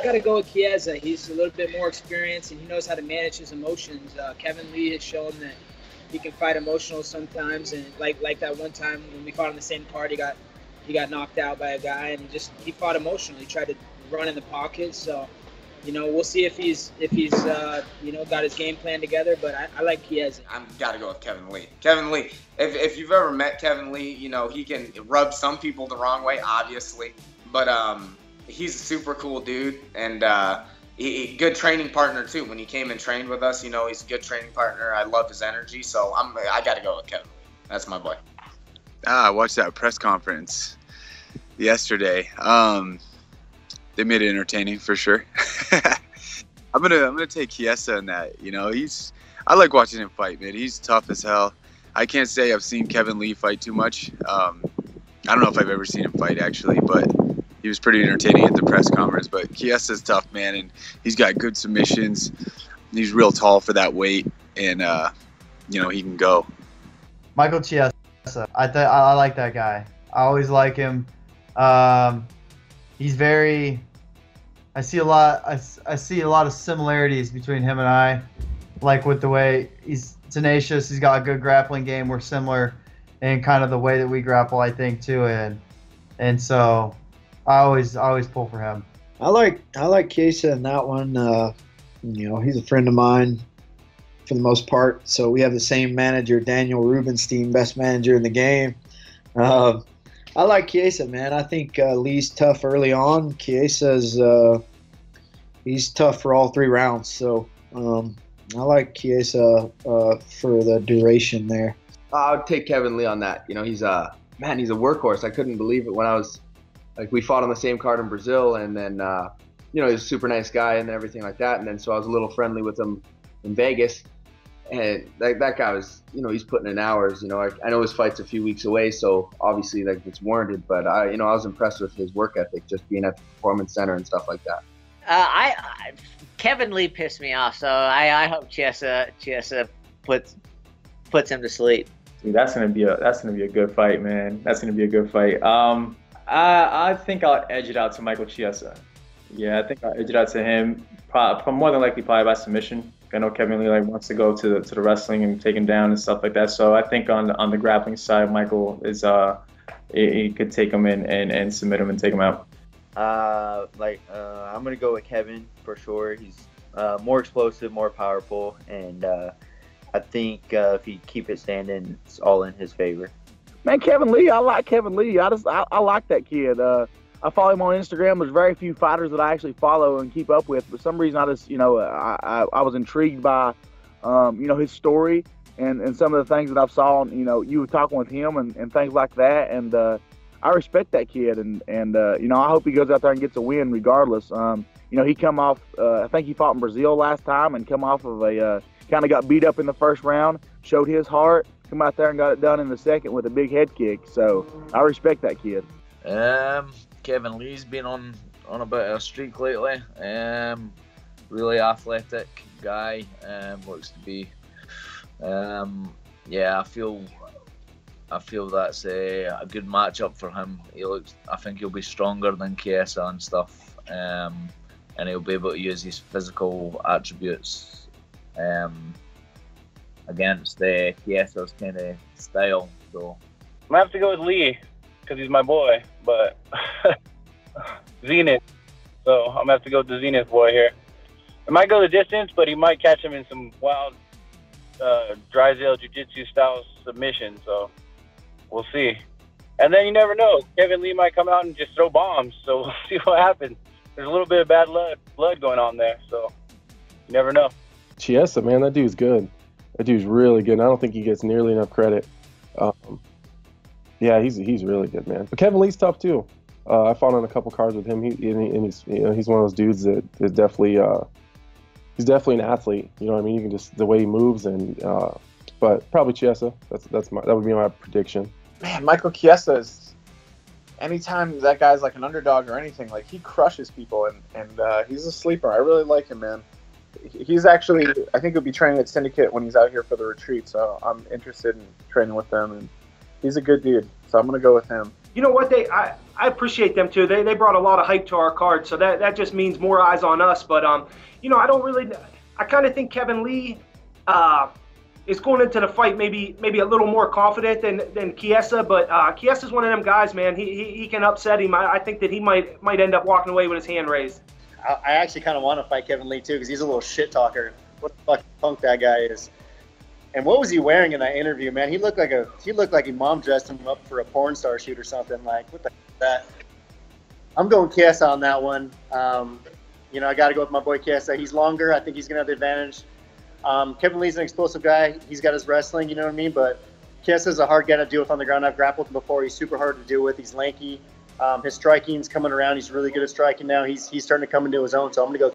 got to go with Chiesa. He's a little bit more experienced, and he knows how to manage his emotions. Kevin Lee has shown that he can fight emotional sometimes, and like that one time when we fought in the same card, he got knocked out by a guy, and he fought emotionally. He tried to run in the pocket, so we'll see if he's got his game plan together. But I like Chiesa. I've got to go with Kevin Lee. Kevin Lee. If you've ever met Kevin Lee, he can rub some people the wrong way, obviously, but he's a super cool dude, and good training partner too. When he came and trained with us, he's a good training partner. I love his energy, so I got to go with Kevin Lee. That's my boy. I watched that press conference yesterday. They made it entertaining for sure. I'm gonna take Chiesa in that. I like watching him fight, man. He's tough as hell. I can't say I've seen Kevin Lee fight too much. I don't know if I've ever seen him fight actually, but he was pretty entertaining at the press conference. But Chiesa's tough, man, and he's got good submissions. He's real tall for that weight, and he can go. Michael Chiesa. I like that guy. I always like him. He's very. I see a lot of similarities between him and I. Like with the way he's tenacious, he's got a good grappling game. We're similar in kind of the way that we grapple, I think, too. And so I always pull for him. I like Chiesa in that one. He's a friend of mine for the most part. So we have the same manager, Daniel Rubenstein, best manager in the game. I like Chiesa, man. I think Lee's tough early on. Chiesa's he's tough for all 3 rounds. So I like Chiesa for the duration there. I would take Kevin Lee on that. He's a workhorse. I couldn't believe it when we fought on the same card in Brazil, and then he's a super nice guy and everything like that. And then so I was a little friendly with him in Vegas. And that guy was, he's putting in hours. I know his fight's a few weeks away, so obviously it's warranted. But I was impressed with his work ethic, just being at the Performance Center and stuff like that. Kevin Lee pissed me off, so I hope Chiesa puts him to sleep. Dude, that's gonna be a good fight, man. That's gonna be a good fight. I think I'll edge it out to Michael Chiesa. Yeah, I think I'll edge it out to him. More than likely, probably by submission. I know Kevin Lee wants to go to the wrestling and take him down and stuff like that. So I think on the grappling side, Michael is he could take him in and submit him and take him out. I'm gonna go with Kevin for sure. He's more explosive, more powerful, and I think if he keep it standing, it's all in his favor. Man, Kevin Lee, I like Kevin Lee. I like that kid. I follow him on Instagram. There's very few fighters that I actually follow and keep up with. For some reason, I just, I was intrigued by, his story and some of the things that I've saw. You were talking with him and things like that. And I respect that kid. And I hope he goes out there and gets a win regardless. He come off, I think he fought in Brazil last time and come off of kind of got beat up in the first round, showed his heart, come out there and got it done in the second with a big head kick. So I respect that kid. Kevin Lee's been on a bit of a streak lately. Really athletic guy. Looks to be. I feel that's a good matchup for him. I think he'll be stronger than Chiesa and stuff, and he'll be able to use his physical attributes against Chiesa's kind of style. So I'm gonna have to go with Lee because he's my boy, but Zenith. So I'm gonna have to go with the Zenith boy here. I might go the distance, but he might catch him in some wild Drysdale Jiu-Jitsu style submission. So we'll see. And then you never know. Kevin Lee might come out and just throw bombs. So we'll see what happens. There's a little bit of bad blood going on there. So you never know. Chiesa, man, that dude's good. That dude's really good. And I don't think he gets nearly enough credit. Yeah, he's really good, man. But Kevin Lee's tough too. I fought on a couple cards with him. He's one of those dudes that is definitely he's definitely an athlete. You know what I mean? You can just the way he moves and but probably Chiesa. That would be my prediction. Man, Michael Chiesa is. Anytime that guy's like an underdog or anything, like he crushes people and he's a sleeper. I really like him, man. He's actually, I think he'll be training at Syndicate when he's out here for the retreat. So I'm interested in training with them, and he's a good dude. So I'm gonna go with him. you know what, I appreciate them too. They brought a lot of hype to our card, so that just means more eyes on us. But you know, I kind of think Kevin Lee is going into the fight maybe a little more confident than Chiesa, but Chiesa's one of them guys, man. He can upset him. I think that he might end up walking away with his hand raised. I actually kind of want to fight Kevin Lee too, because he's a little shit talker. What a fucking punk that guy is. And what was he wearing in that interview, man? He looked like he mom dressed him up for a porn star shoot or something. Like, what the f- is that? I'm going Chiesa on that one. You know, I got to go with my boy Chiesa. He's longer. I think he's gonna have the advantage. Kevin Lee's an explosive guy. He's got his wrestling, you know what I mean? But Chiesa's a hard guy to deal with on the ground. I've grappled him before. He's super hard to deal with. He's lanky. His striking's coming around. He's really good at striking now. He's starting to come into his own. So I'm going to go